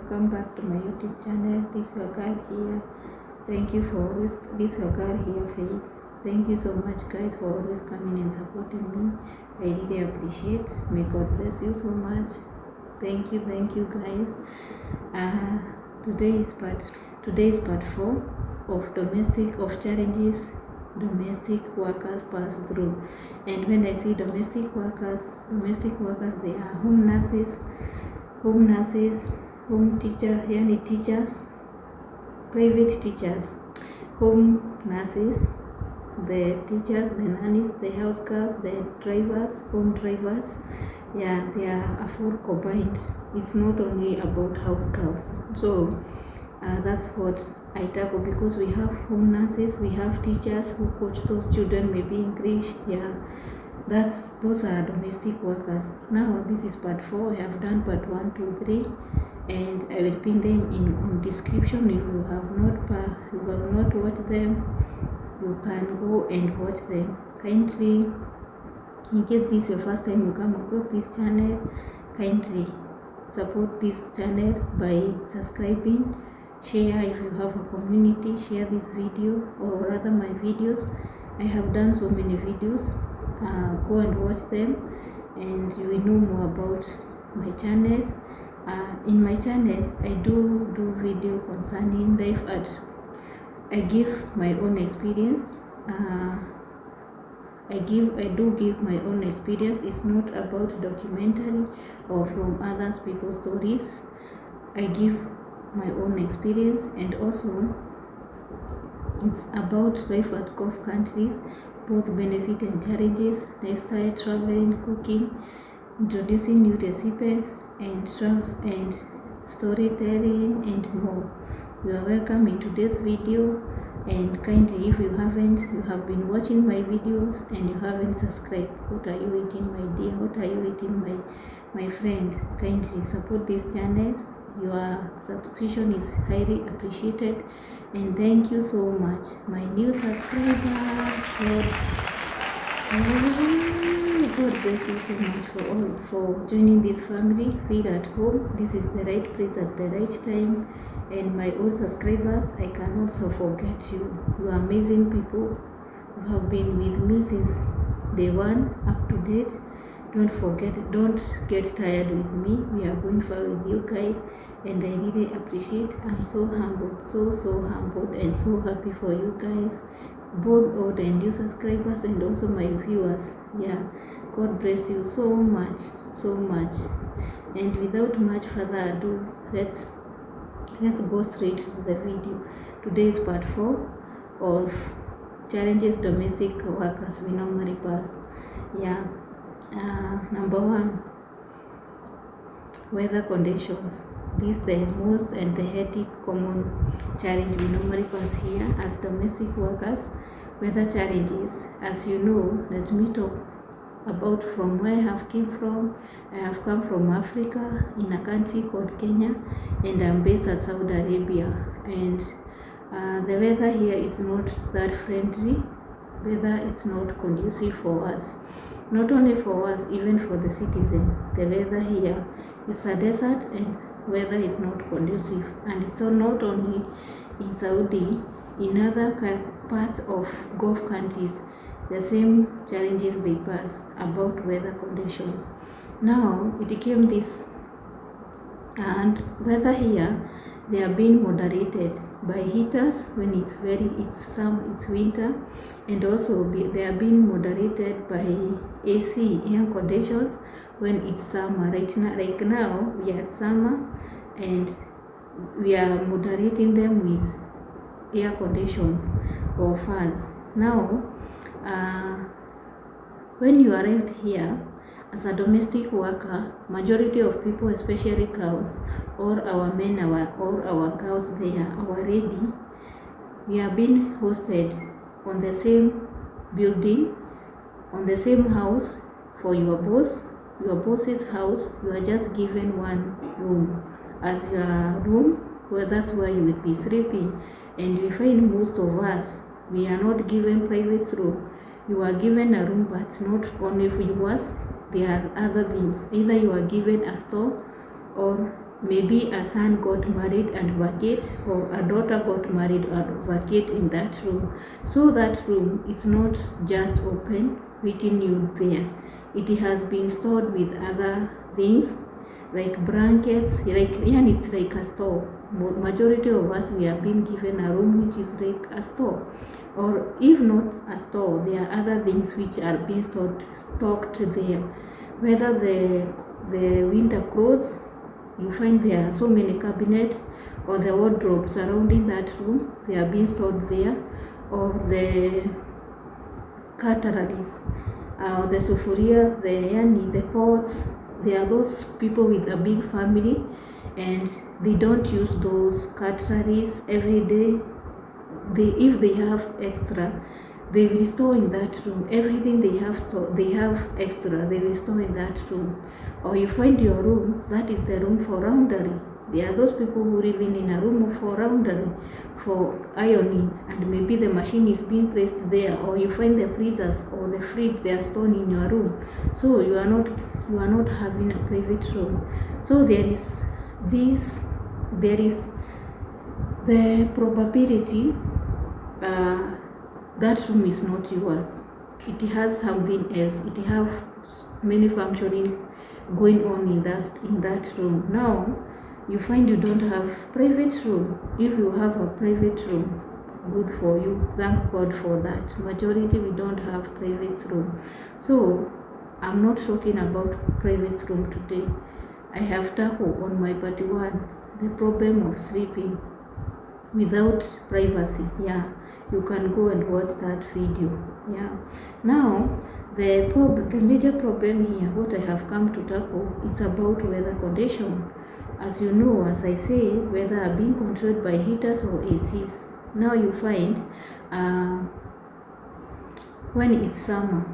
welcome back to my YouTube channel. This is your girl here. Thank you for always, this your girl here, Faith. Thank you so much, guys, for always coming and supporting me. I really appreciate. May God bless you so much. Thank you, guys. Today is part 4 of challenges domestic workers pass through. And when I say domestic workers, they are home nurses, home teachers, yani teachers, private teachers, home nurses, the teachers, the nannies, the house girls, the drivers, home drivers. Yeah, they are a full combined. It's not only about house girls. So that's what I tackle, because we have home nurses, we have teachers who coach those children, maybe English. Yeah, those are domestic workers. Now this is part 4. I have done part 1, 2, 3, and I will pin them in description. If you have not watched them, you can go and watch them. Kindly, in case this is your first time you come across this channel, kindly support this channel by subscribing. Share if you have a community, share this video, or rather my videos. I have done so many videos. Go and watch them and you will know more about my channel. In my channel, I do video concerning life art. I give my own experience. I do give my own experience. It's not about documentary or from others people's stories. I give my own experience, and also it's about life at Gulf countries, both benefit and challenges, lifestyle, traveling, cooking, introducing new recipes, and storytelling, and more. You are welcome in today's video. And kindly, if you have been watching my videos and you haven't subscribed, what are you waiting, my dear? What are you waiting, my friend? Kindly support this channel. Your subscription is highly appreciated, and thank you so much, my new subscribers. God bless you so much for joining this family. Feel at home. This is the right place at the right time. And my old subscribers, I can also forget you. You are amazing people. You have been with me since day 1 up to date. Don't get tired with me. We are going far with you guys, and I really appreciate. I'm so humbled, so humbled, and so happy for you guys, both old and new subscribers, and also my viewers. Yeah, God bless you so much. And without much further ado, let's go straight to the video. Today is part 4 of challenges domestic workers we normally pass. Yeah. Number 1, weather conditions. This is the most and the headache common challenge we normally pass here as domestic workers. Weather challenges. As you know, let me talk about from where I have came from. I have come from Africa, in a country called Kenya, and I'm based at Saudi Arabia. And the weather here is not that friendly. Weather is not conducive for us. Not only for us, even for the citizen. The weather here is a desert, and weather is not conducive. And so not only in Saudi, in other parts of Gulf countries, the same challenges they pass about weather conditions. Now it came this, and weather here, they are being moderated by heaters when it's winter, and also they are being moderated by AC, air conditions, when it's summer. Right now we are at summer, and we are moderating them with air conditions or fans. Now when you arrived here as a domestic worker, majority of people, especially girls, or our men, or our girls there, our lady, we are being hosted on the same building, on the same house for your boss's house. You are just given one room as your room, where that's where you will be sleeping. And we find most of us, we are not given private room. You are given a room, but not only for yours. There are other things. Either you are given a store, or maybe a son got married and vacate, or a daughter got married and vacate in that room. So that room is not just open waiting you there. It has been stored with other things like blankets, and it's like a store. Majority of us, we have been given a room which is like a store, or if not a store, there are other things which are being stocked there, whether the winter clothes. You find there are so many cabinets or the wardrobe surrounding that room, they are being stored there, or the cutleries, the sufuria, the pots. There are those people with a big family and they don't use those cutleries every day. If they have extra, they will store in that room. Everything they have extra, they will store in that room. Or you find your room, that is the room for laundry. There are those people who live in a room for laundry, for ironing, and maybe the machine is being placed there. Or you find the freezers or the fridge, they are stored in your room. So you are not having a private room. So there is the probability that room is not yours. It has something else. It have many functioning going on in that room. Now you find you don't have private room. If you have a private room, good for you. Thank God for that. Majority, we don't have private room. So I'm not talking about private room today. I have tackled on my part 1 the problem of sleeping without privacy. Yeah, you can go and watch that video. Yeah, now the major problem here, what I have come to tackle, is about weather condition. As you know, as I say, weather are being controlled by heaters or ACs. Now you find when it's summer,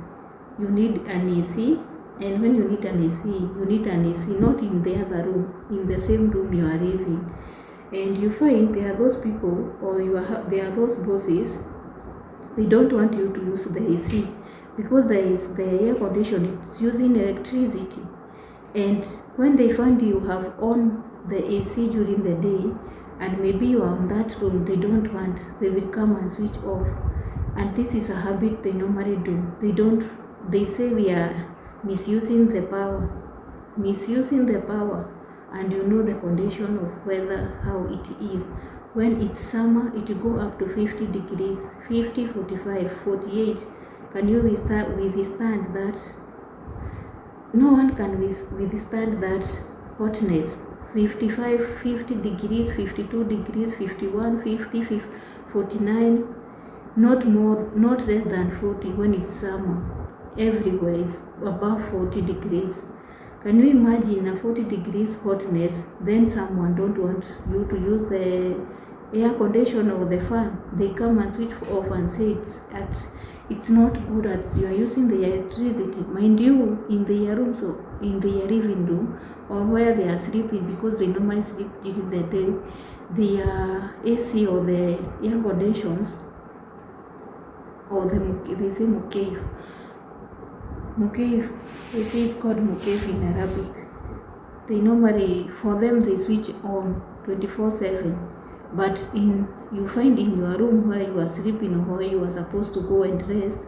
you need an AC, and when you need an AC, you need an AC not in the other room, in the same room you are living. And you find there are those people, or there are those bosses, they don't want you to use the AC because there is the air condition, it's using electricity. And when they find you have on the AC during the day, and maybe you are in that room, they don't want, they will come and switch off. And this is a habit they normally do. They say we are misusing the power. And you know the condition of weather, how it is. When it's summer, it go up to 50 degrees, 50, 45, 48. Can you withstand that? No one can withstand that hotness. 55, 50 degrees, 52 degrees, 51, 50, 49, not less than 40 when it's summer. Everywhere is above 40 degrees. Can you imagine a 40 degrees hotness, then someone don't want you to use the air conditioner or the fan? They come and switch off and say it's not good as you are using the electricity. Mind you, in their rooms or in their living room or where they are sleeping, because they normally sleep during the day, their AC or the air conditions, or they say mukayf. Mukayf, AC is called mukayf in Arabic. They normally, for them, they switch on 24/7. But you find in your room where you are sleeping or where you are supposed to go and rest,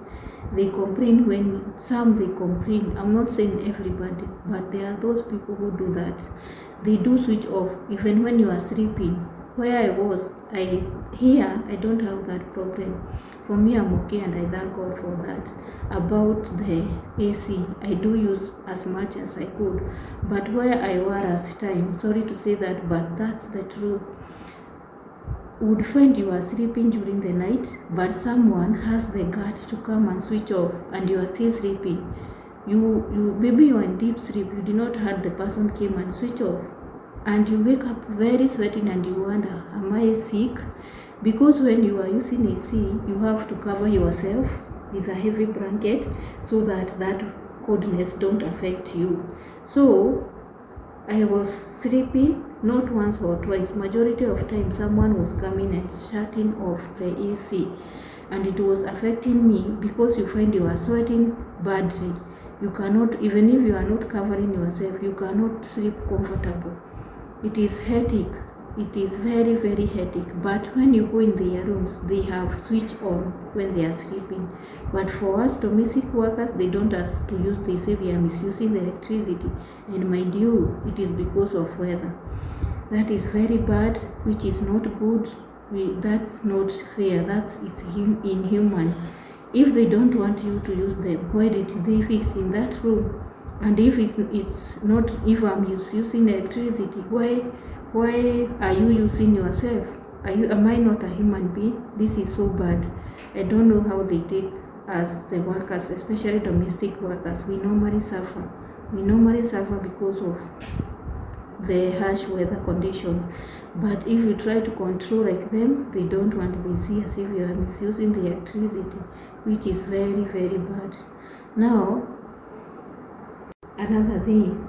they complain. They complain. I'm not saying everybody, but there are those people who do that. They do switch off even when you are sleeping. Where I don't have that problem. For me, I'm okay, and I thank God for that. About the AC, I do use as much as I could, but where I was last time, sorry to say that, but that's the truth. Would find you are sleeping during the night, but someone has the guts to come and switch off, and you are still sleeping. Maybe you are in deep sleep. You did not heard the person came and switch off, and you wake up very sweating, and you wonder, am I sick? Because when you are using AC, you have to cover yourself with a heavy blanket so that coldness don't affect you. So I was sleeping, not once or twice. Majority of time, someone was coming and shutting off the AC, and it was affecting me because you find you are sweating badly. You cannot, even if you are not covering yourself, you cannot sleep comfortable. It is hectic. It is very, very hectic. But when you go in their rooms, they have switch on when they are sleeping. But for us domestic workers, they don't ask to use. They say we are misusing the electricity. And mind you, it is because of weather. That is very bad, which is not good. That's not fair. That's inhuman. If they don't want you to use them, why did they fix in that room? And if it's not, if I'm using electricity, why are you using yourself? Am I not a human being? This is so bad. I don't know how they take as the workers, especially domestic workers. We normally suffer. Because of the harsh weather conditions. But if you try to control like them, they don't want. They see as if you are misusing the electricity, which is very, very bad. Now, another thing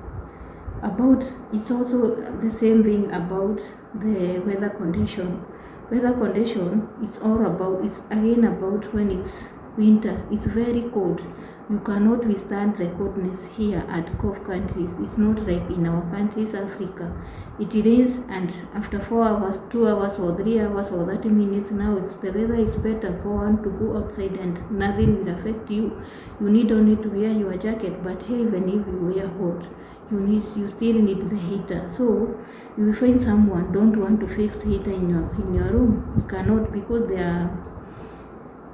about, it's also the same thing about the weather condition. Weather condition, it's all about, it's again about when it's winter, it's very cold. You cannot withstand the coldness here at Gulf countries. It's not like in our countries, Africa. It rains, and after 4 hours, 2 hours, or 3 hours, or 30 minutes, now the weather is better for one to go outside and nothing will affect you. You need only to wear your jacket. But here, even if you wear hot, you still need the heater. So you will find someone don't want to fix the heater in your room. You cannot, because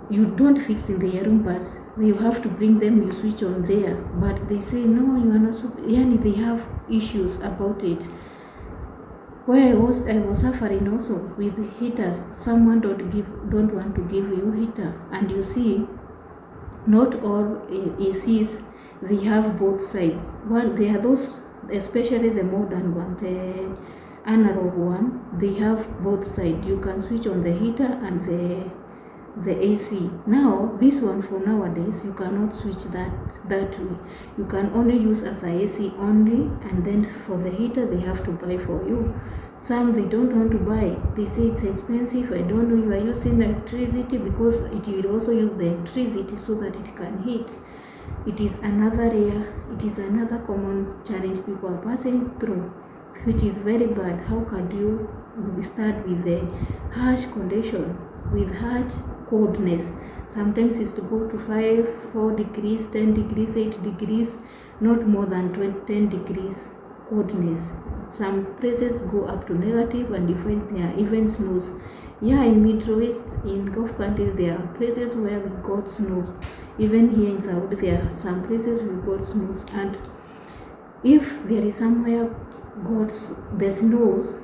you don't fix in their room, but you have to bring them, you switch on there. But they say no, you are not. Yani they have issues about it. Where I was suffering also with heaters. Someone don't want to give you heater, and you see, not all ACs, they have both sides. They are those, especially the modern one, the analog one, they have both sides. You can switch on the heater and the AC. Now this one, for nowadays, you cannot switch that way. You can only use as a AC only, and then for the heater they have to buy for you. Some they don't want to buy. They say it's expensive. I don't know, you are using electricity, because it will also use the electricity so that it can heat. It is another common challenge people are passing through, which is very bad. How can you start with the harsh condition, with harsh coldness? Sometimes it's to go to 4 degrees, 10 degrees, 8 degrees, not more than 10 degrees coldness. Some places go up to negative, and you find there are even snows. Yeah, in Middle East, in Gulf countries, there are places where we got snows. Even here in Saudi, there are some places we got snows. And if there is somewhere got the snows,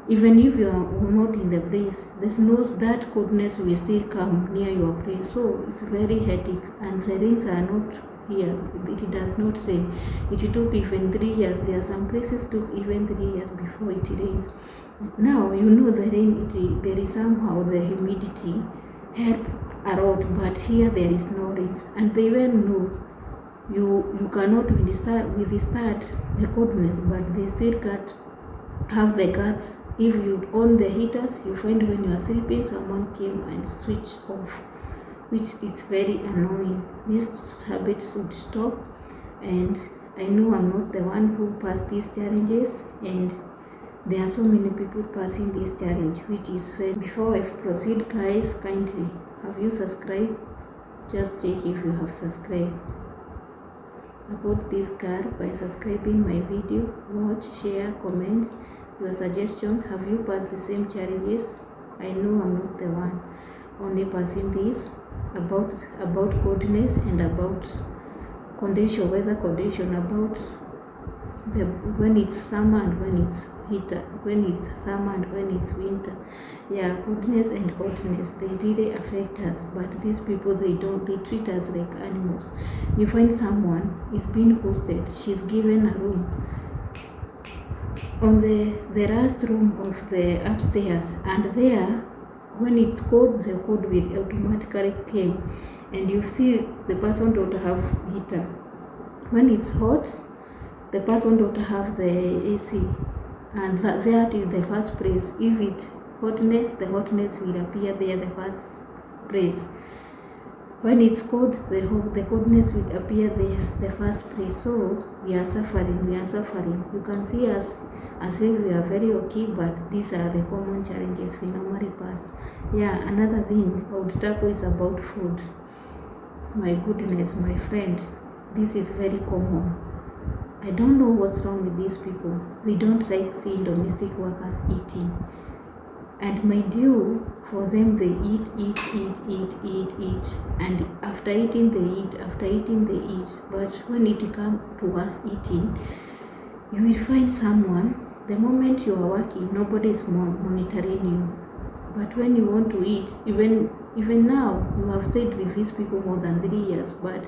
even if you are not in the place, the snows, that coldness will still come near your place. So it's very hectic, and the rains are not here. It does not rain. It took even 3 years. There are some places took even 3 years before it rains. Now you know the rain. There is somehow the humidity help a lot, but here there is no rain, and they well know you cannot withstand the coldness, but they still can't have the guts. If you on the heaters, you find when you are sleeping, someone came and switched off, which is very annoying. This habit should stop, and I know I'm not the one who passed these challenges, and there are so many people passing this challenge, which is fair. Before I proceed, guys, kindly, have you subscribed? Just check if you have subscribed. Support this girl by subscribing my video. Watch, share, comment your suggestion. Have you passed the same challenges? I know I'm not the one only passing this about coldness and about condition, weather condition, about when it's summer and when it's heater, when it's summer and when it's winter. Yeah, coldness and hotness, they really affect us, but these people, they treat us like animals. You find someone is being hosted, she's given a room on the last room of the upstairs, and there, when it's cold, the cold will automatically come, and you see the person don't have heater. When it's hot, the person don't have the AC, and that is the first place. If it hotness, the hotness will appear there, the first place. When it's cold, the coldness will appear there, the first place. So we are suffering. You can see us as if we are very okay, but these are the common challenges we normally pass. Yeah, another thing I would tackle is about food. My goodness, my friend, this is very common. I don't know what's wrong with these people. They don't like seeing domestic workers eating. And mind you, for them they eat. And after eating they eat. But when it comes to us eating, you will find someone, the moment you are working, nobody is monitoring you. But when you want to eat, even now, you have stayed with these people more than 3 years, but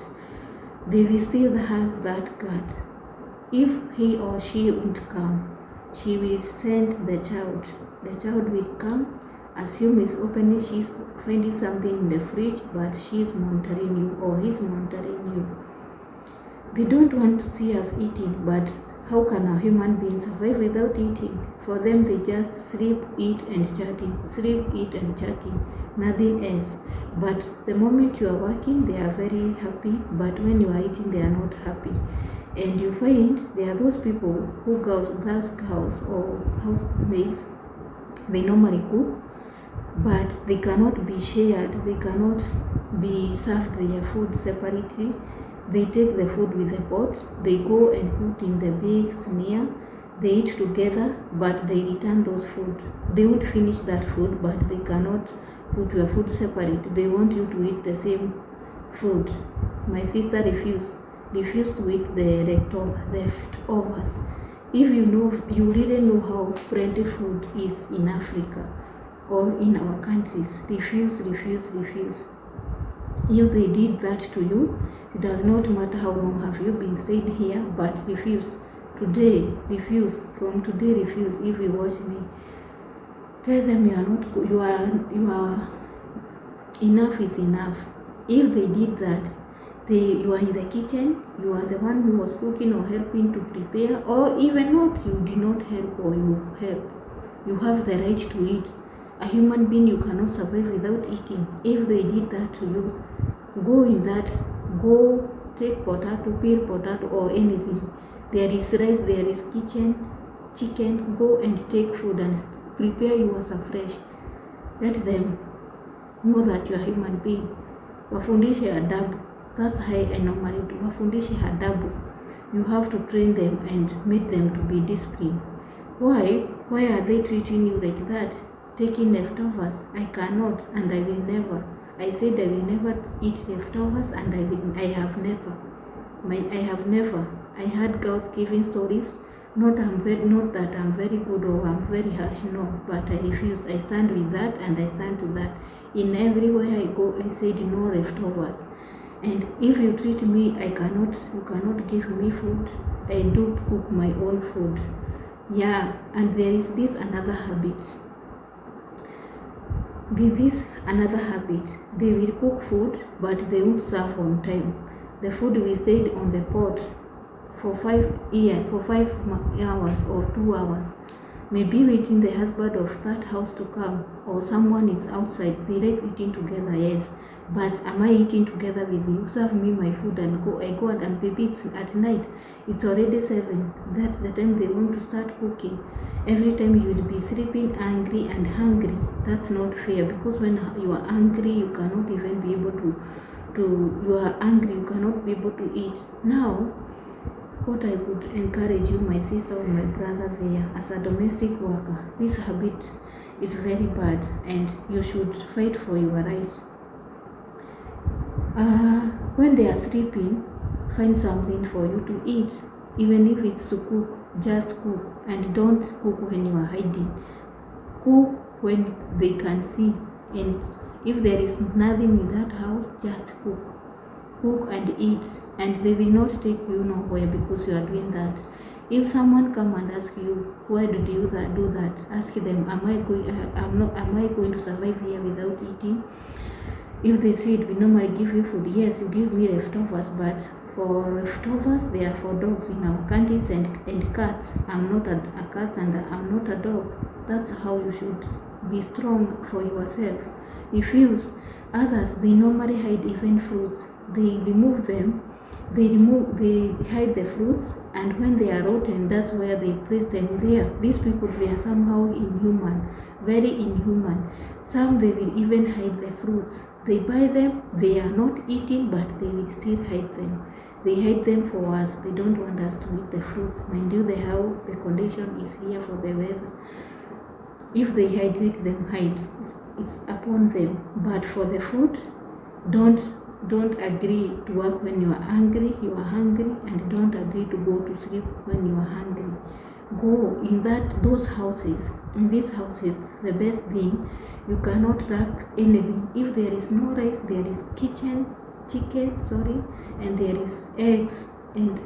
they will still have that gut. If he or she won't come, she will send the child. The child will come, assume he's opening, she's finding something in the fridge, but she's monitoring you or he's monitoring you. They don't want to see us eating, but how can a human being survive without eating? For them, they just sleep, eat, and chatting. Sleep, eat, and chatting. Nothing else. But the moment you are working, they are very happy. But when you are eating, they are not happy. And you find there are those people who go those cows or housemaids. They normally cook, but they cannot be shared. They cannot be served their food separately. They take the food with the pot, they go and put in the big smear, they eat together, but they return those food. They would finish that food, but they cannot put your food separate. They want you to eat the same food. My sister refused to eat the leftovers. If you really know how plenty food is in Africa or in our countries, refuse. If they did that to you, it does not matter how long have you been staying here, but refuse. Today, refuse. From today, refuse. If you watch me, tell them you are enough is enough. If they did that, you are in the kitchen, you are the one who was cooking or helping to prepare, or even not, you did not help or you help. You have the right to eat. A human being, you cannot survive without eating. If they did that to you, go take potato, peel potato or anything. There is rice, there is chicken, go and take food and prepare yours afresh. Let them know that you are a human being. Wafundishe adabu. That's how I normally do. Wafundishe adabu. You have to train them and make them to be disciplined. Why are they treating you like that? Taking leftovers? I cannot and I will never. I said I will never eat leftovers, and I have never. I had girls giving stories. Not that I'm very good or I'm very harsh, no, but I refuse. I stand with that and I stand to that. In everywhere I go, I said no leftovers. And if you treat me, you cannot give me food. I do cook my own food. Yeah, and there is this another habit. They will cook food, but they won't serve on time. The food will stay on the pot for 5 hours or 2 hours. Maybe waiting the husband of that house to come, or someone is outside. They like eating together, yes. But am I eating together with you? Serve me my food and go. I go and maybe it's at night. It's already 7. That's the time they want to start cooking. Every time you will be sleeping angry and hungry. That's not fair, because when you are angry, you cannot even be able you cannot be able to eat. Now, what I would encourage you, my sister or my brother there, as a domestic worker, this habit is very bad and you should fight for your rights. When they are sleeping, find something for you to eat. Even if it's to cook, just cook, and don't cook when you are hiding. Cook when they can see, and if there is nothing in that house, just cook and eat, and they will not take you nowhere because you are doing that. If someone come and ask you, why did you do that? Ask them, am I going to survive here without eating? If they said, we normally give you food, yes, you give me leftovers, but for leftovers, they are for dogs in our countries and cats. I'm not a cat and I'm not a dog. That's how you should be strong for yourself. Refuse. Others, they normally hide even fruits. They remove them, they hide the fruits, and when they are rotten, that's where they place them there. These people, they are somehow inhuman, very inhuman. Some, they will even hide the fruits. They buy them, they are not eating, but they will still hide them. They hide them for us. They don't want us to eat the fruits. Mind you, how the condition is here for the weather. If they hide, let them hide. It's upon them. But for the food, don't agree to work when you are hungry. You are hungry, and don't agree to go to sleep when you are hungry. Go in those houses. In these houses, the best thing, you cannot lack anything. If there is no rice, there is chicken, and there is eggs, and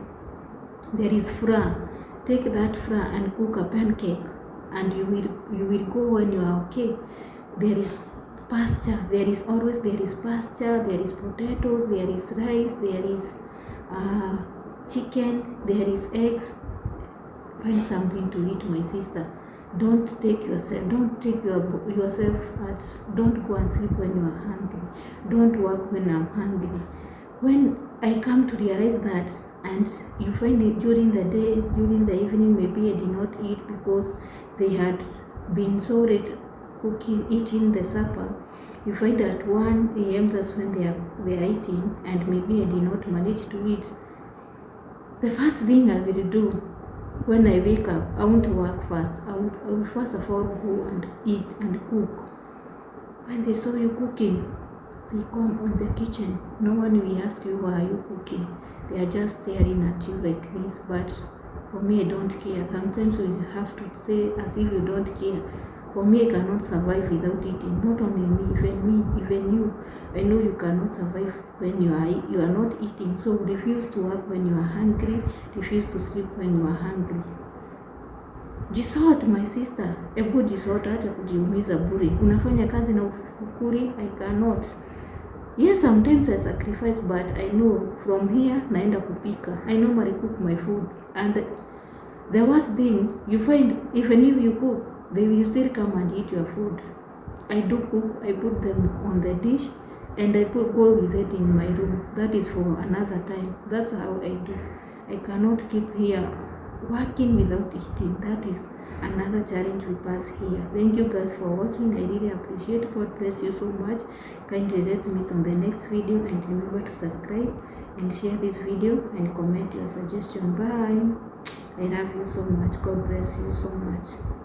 there is flour. Take that flour and cook a pancake, and you will go when you are okay. There is pasture. There is pasture. There is potatoes. There is rice. There is chicken. There is eggs. Find something to eat, my sister. Don't take yourself out. Don't go and sleep when you are hungry. Don't work when I'm hungry. When I come to realize that, and you find it during the day, during the evening, maybe I did not eat because they had been so late eating the supper. You find at 1 a.m. that's when they are eating, and maybe I did not manage to eat. The first thing I will do when I wake up, I want to work fast. I will first of all go and eat and cook. When they saw you cooking, they come on the kitchen. No one will ask you, why are you cooking? They are just staring at you like this. But for me, I don't care. Sometimes we have to say as if you don't care. For me, I cannot survive without eating. Not only me, even you. I know you cannot survive when you are not eating. So refuse to work when you are hungry. Refuse to sleep when you are hungry. Jisort, my sister. Ebu jisort, acha kujiumiza bure. Unafanya kazi na ufukuri. I cannot. Yes, sometimes I sacrifice, but I know from here naenda kupika. I normally cook my food. And the worst thing, you find, even if you cook, they will still come and eat your food. I do cook, I put them on the dish, and I go with it in my room. That is for another time. That's how I do. I cannot keep here working without eating. That is another challenge we pass here. Thank you guys for watching. I really appreciate. God bless you so much. Kindly let's meet on the next video, and remember to subscribe and share this video and comment your suggestion. Bye. I love you so much. God bless you so much.